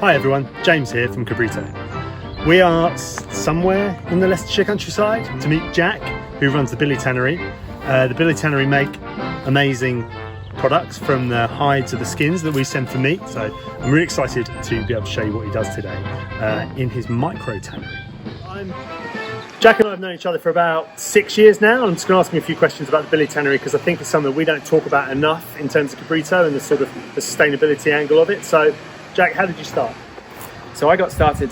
Hi everyone, James here from Cabrito. We are somewhere in the Leicestershire countryside to meet Jack, who runs the Billy Tanery. The Billy Tanery make amazing products from the hides of the skins that we send for meat, so I'm really excited to be able to show you what he does today in his micro tannery. Jack and I have known each other for about 6 years now. I'm just going to ask him a few questions about the Billy Tanery because I think it's something that we don't talk about enough in terms of Cabrito and the sort of the sustainability angle of it. So Jack, how did you start? So I got started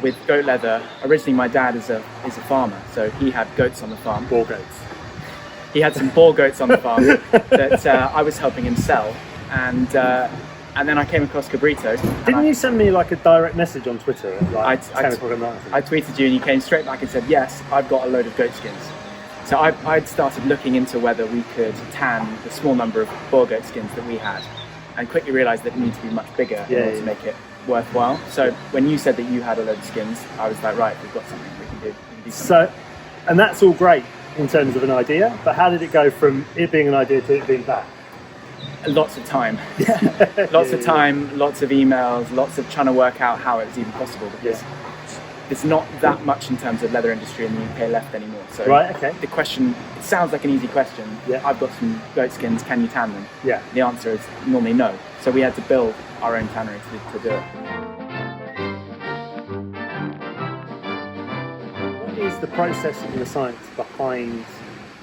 with goat leather. Originally my dad is a farmer, so he had goats on the farm. Boar goats. He had some boar goats on the farm that I was helping him sell, and then I came across Cabrito. Didn't you send me like a direct message on Twitter at like 10 o'clock at night? I tweeted you and you came straight back and said, yes, I've got a load of goat skins. So I'd started looking into whether we could tan the small number of boar goat skins that we had, and quickly realised that it needed to be much bigger in order to make it worthwhile. So when you said that you had a load of skins, I was like, right, we've got something we can do. So, and that's all great in terms of an idea, but how did it go from it being an idea to it being that? Lots of time. Lots of time, lots of emails, lots of trying to work out how it was even possible, because there's not that much in terms of leather industry in the UK left anymore. So the question, it sounds like an easy question. I've got some goat skins, can you tan them? The answer is normally no. So we had to build our own tannery to do it. What is the process and the science behind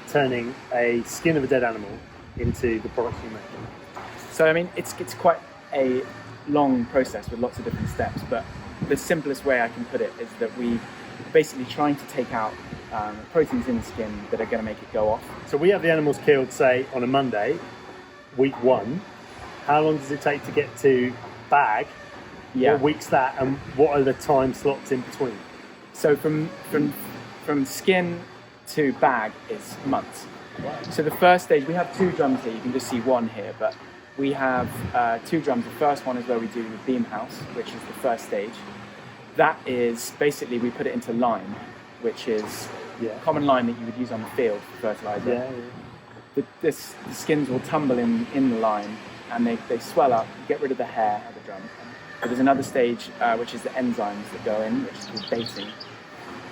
turning a skin of a dead animal into the products you make? So I mean, it's quite a long process with lots of different steps, but the simplest way I can put it is that we basically trying to take out proteins in the skin that are going to make it go off. So we have the animals killed, say, on a Monday, week 1. How long does it take to get to bag? What week's that, and what are the time slots in between? So from skin to bag is months. So the first stage, we have 2 drums here. You can just see one here, but we have 2 drums. The first one is where we do the beam house, which is the first stage. That is basically we put it into lime, which is common lime that you would use on the field for fertilizer. The skins will tumble in the lime, and they swell up. You get rid of the hair of the drum. But there's another stage which is the enzymes that go in, which is called dating.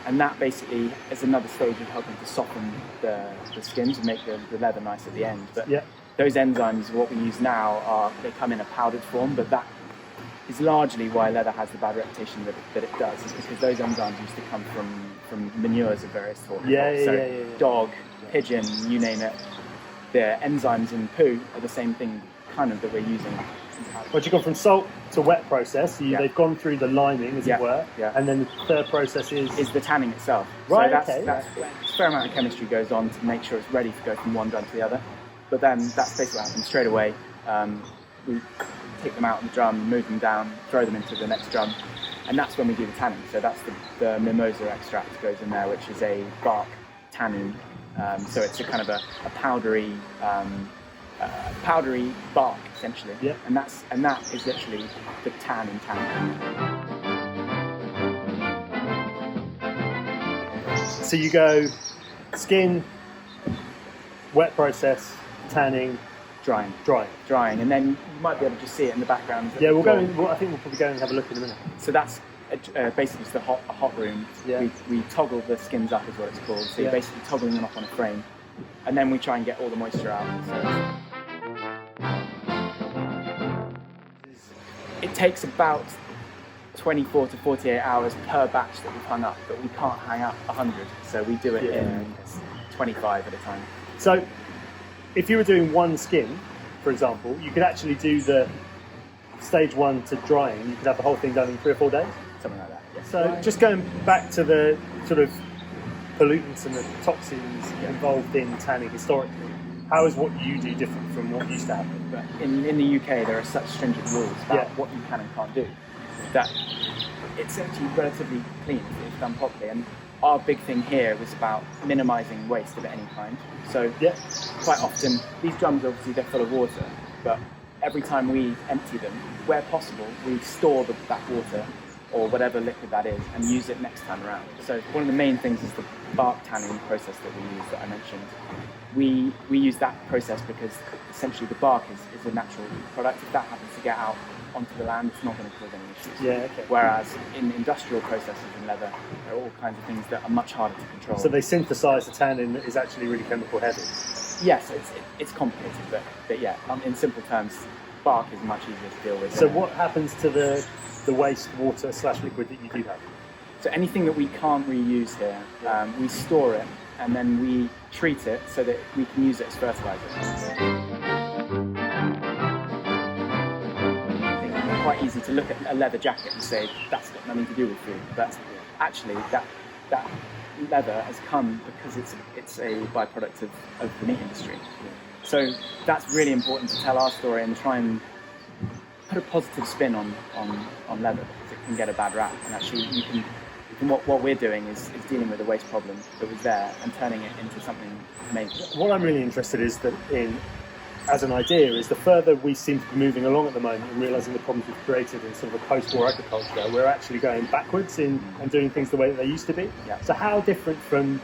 And that basically is another stage of helping to soften the skins and make the leather nice at the end. But those enzymes, what we use now, they come in a powdered form, but that is largely why leather has the bad reputation that it does, is because those enzymes used to come from manures of various forms. Dog, pigeon, you name it. The enzymes in poo are the same thing kind of that we're using. But you've gone from salt to wet process, so they've gone through the liming, as it were, and then the third process is the tanning itself. Right, so that's a fair amount of chemistry goes on to make sure it's ready to go from one drum to the other. But then that's basically what happens straight away. We take them out of the drum, move them down, throw them into the next drum, and that's when we do the tanning. So that's the mimosa extract goes in there, which is a bark tannin. So it's a kind of a powdery bark essentially, and that is literally the tan in tanning. So you go skin, wet process, tanning, drying, and then you might be able to just see it in the background. I think we'll probably go and have a look in a minute. So that's basically just a hot room. We toggle the skins up, is what it's called. So you're basically toggling them up on a frame, and then we try and get all the moisture out. So it takes about 24 to 48 hours per batch that we've hung up, but we can't hang up 100, so we do it in 25 at a time. So if you were doing one skin, for example, you could actually do the stage 1 to drying, you could have the whole thing done in 3 or 4 days? Something like that, So just going back to the sort of pollutants and the toxins involved in tanning historically, how is what you do different from what used to happen? But in the UK, there are such stringent rules about what you can and can't do that it's actually relatively clean if it's done properly. And our big thing here was about minimising waste of any kind. So quite often, these drums obviously they're full of water, but every time we empty them, where possible, we store that water or whatever liquid that is and use it next time around. So one of the main things is the bark tanning process that we use that I mentioned. We use that process because essentially the bark is a natural product. If that happens to get out onto the land, it's not going to cause any issues. Yeah, okay. Whereas in industrial processes in leather, there are all kinds of things that are much harder to control. So they synthesize the tannin that is actually really chemical heavy. Yes, it's complicated, but yeah, in simple terms, bark is much easier to deal with. So what happens to the waste water / liquid that you do have? So anything that we can't reuse here, we store it and then we treat it so that we can use it as fertilizer. I think it's quite easy to look at a leather jacket and say that's got nothing to do with food, but actually that leather has come because it's a byproduct of the meat industry. So that's really important to tell our story and try and put a positive spin on leather, because it can get a bad rap. And actually, what we're doing is dealing with a waste problem that was there and turning it into something amazing. What I'm really interested as an idea is the further we seem to be moving along at the moment and realising the problems we've created in sort of a post-war agriculture, we're actually going backwards and doing things the way that they used to be. Yeah. So how different from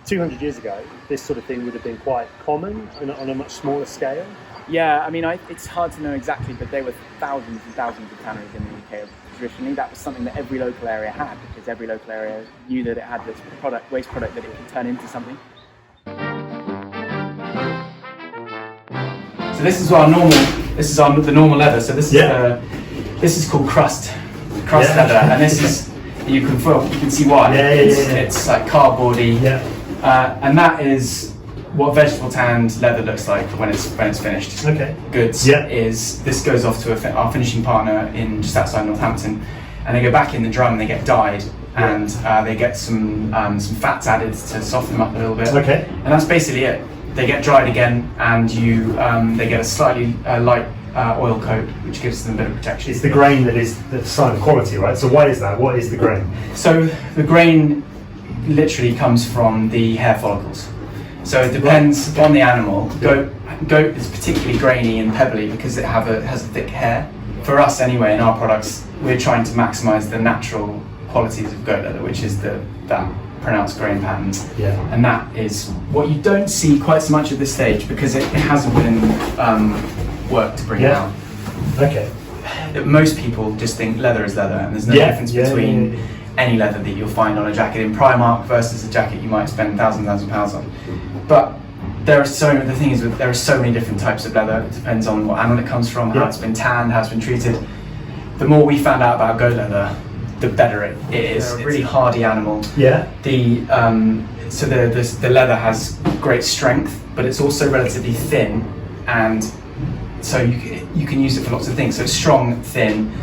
200 years ago, this sort of thing would have been quite common on a much smaller scale? Yeah, I mean, it's hard to know exactly, but there were thousands and thousands of tanneries in the UK. Traditionally, that was something that every local area had, because every local area knew that it had this waste product that it could turn into something. So this is the normal leather. So this is called crust leather, and this is you can see why. It's like cardboardy, and that is what vegetable tanned leather looks like when it's finished. Okay. Goods is this goes off to our finishing partner in just outside Northampton, and they go back in the drum. They get dyed, and they get some fats added to soften them up a little bit. Okay. And that's basically it. They get dried again, and they get a slightly light oil coat, which gives them a bit of protection. It's the grain that is the sign of quality, right? So why is that? What is the grain? So the grain literally comes from the hair follicles. So it depends on the animal. Goat is particularly grainy and pebbly because it has a thick hair. For us anyway, in our products, we're trying to maximise the natural qualities of goat leather, which is that pronounced grain pattern. Yeah. And that is what you don't see quite so much at this stage, because it hasn't been worked to bring it out. Okay. Most people just think leather is leather, and there's no difference between any leather that you'll find on a jacket in Primark versus a jacket you might spend thousands of pounds on. But there are so many different types of leather. It depends on what animal it comes from, how it's been tanned, how it's been treated. The more we found out about goat leather, the better it is. It's a really hardy animal. Yeah. The leather has great strength, but it's also relatively thin, and so you can use it for lots of things. So it's strong, thin.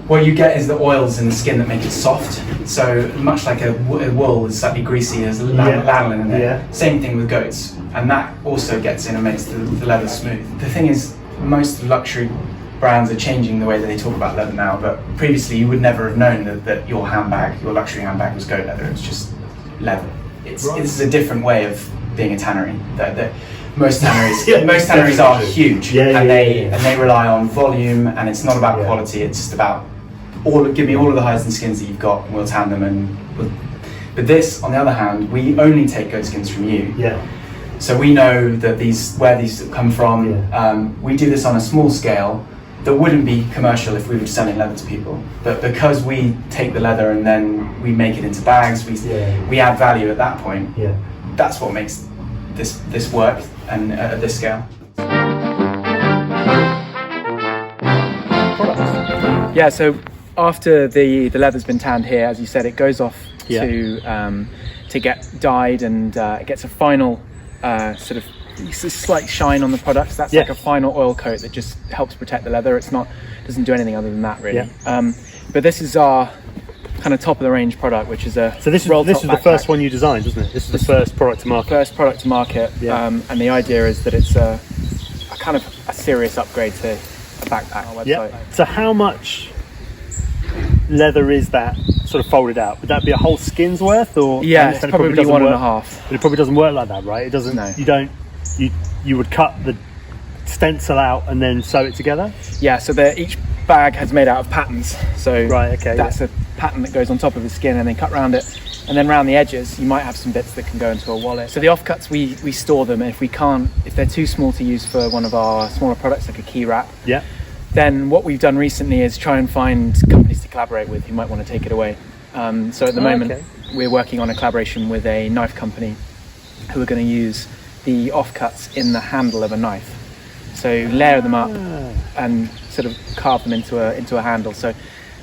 What you get is the oils in the skin that make it soft. So much like a wool is slightly greasy, there's lanolin in it. Yeah. Same thing with goats, and that also gets in and makes the leather smooth. The thing is, most luxury brands are changing the way that they talk about leather now, but previously you would never have known that your luxury handbag was goat leather. It's just leather. This is a different way of being a tannery. Most tanneries are huge, and they rely on volume, and it's not about quality. It's just about give me all of the hides and skins that you've got, and we'll tan them. But this, on the other hand, we only take goat skins from you. Yeah. So we know that where these come from. Yeah. We do this on a small scale that wouldn't be commercial if we were selling leather to people. But because we take the leather and then we make it into bags, we add value at that point. Yeah. That's what makes this work and at this scale. Yeah, so after the leather's been tanned here, as you said, it goes off to get dyed, and it gets a final sort of slight shine on the product. That's like a final oil coat that just helps protect the leather. Doesn't do anything other than that, really. Yeah. But this is our kind of top of the range product, which is a this was the first one you designed, wasn't it? This is the first product to market. First product to market. Yeah. And the idea is that it's a kind of a serious upgrade to a backpack on our website. Yeah. So how much leather is that sort of folded out? Would that be a whole skin's worth, or? Yeah, it's probably 1.5. But it probably doesn't work like that, right? It doesn't. No. You would cut the stencil out and then sew it together. Yeah. So each bag has made out of patterns. So that's a pattern that goes on top of the skin, and then cut around it, and then around the edges you might have some bits that can go into a wallet. So the offcuts we store them, and if they're too small to use for one of our smaller products like a key wrap, then what we've done recently is try and find companies to collaborate with who might want to take it away. So at the moment, we're working on a collaboration with a knife company who are going to use the offcuts in the handle of a knife. So layer them up and sort of carve them into a handle. So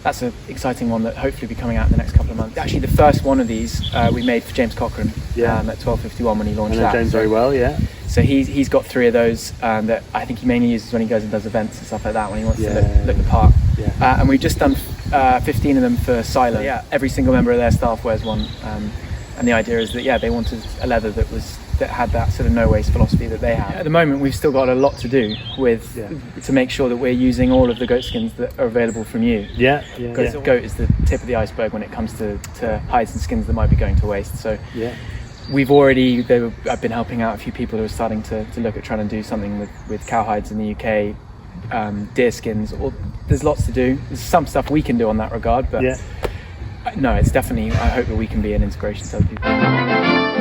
that's an exciting one that hopefully will be coming out in the next couple of months. Actually, the first one of these we made for James Cochrane at 1251 when he launched that. James very well, yeah. So he's got 3 of those that I think he mainly uses when he goes and does events and stuff like that, when he wants to look the part. Yeah. And we've just done 15 of them for Silo. Yeah, every single member of their staff wears one. And the idea is that they wanted a leather that had that sort of no waste philosophy that they have. At the moment, we've still got a lot to do with to make sure that we're using all of the goat skins that are available from you. Because goat is the tip of the iceberg when it comes to hides and skins that might be going to waste. So we've already I've been helping out a few people who are starting to look at trying to do something with cow hides in the UK, deer skins. There's lots to do. There's some stuff we can do on that regard, but no, it's definitely, I hope that we can be an inspiration to other people.